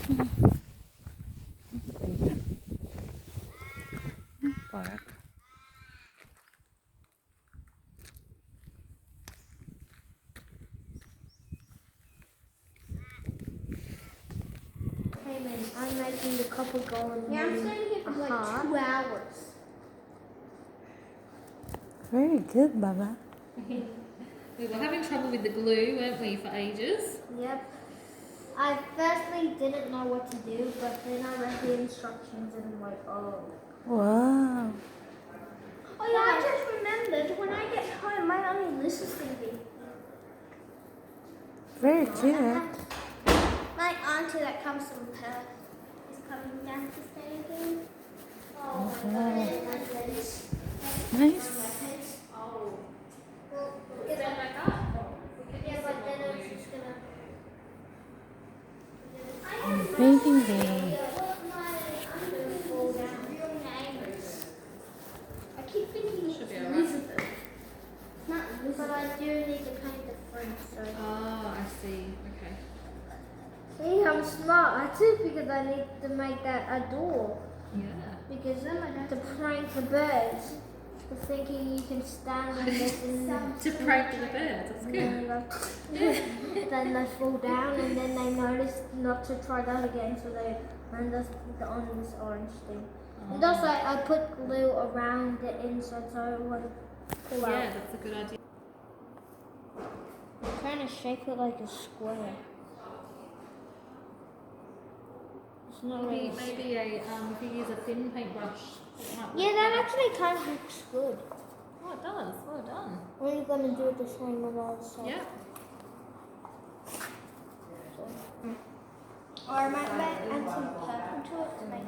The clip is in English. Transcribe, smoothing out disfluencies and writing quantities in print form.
Bark. Hey man, I'm making a couple gold. Yeah, I'm staying here for like 2 hours. Very good, Baba. We were having trouble with the glue, weren't we, for ages? Yep. I firstly didn't know what to do, but then I read the instructions and I'm like, oh. Wow. Oh yeah, I just remembered when I get home, my only list is going to be. Very cute. My auntie that comes from Perth is coming down to stay again. Oh my goodness. Nice. Oh. Well, is that my car? Yeah, but then it's just gonna. Painting day. I keep thinking Should be it's alright. Elizabeth. Not Elizabeth. But I do need to paint the front, so. Oh, I see. Okay. See, I'm smart. I do because I need to make that a door. Yeah. Because to prank the birds, for thinking you can stand on this and To prank the birds, that's good. then they fall down and then they notice not to try that again, so they land us on this orange thing. And also I put glue around the inside so it won't pull out. Yeah, that's a good idea. I'm trying to shape it like a square. It's not really. Maybe if you use a thin paintbrush. It might work Yeah, that better. actually kind of looks good. Oh, it does. Well done. We're only going to do it the same on the other side. Yeah. Or I might add some purple to it to make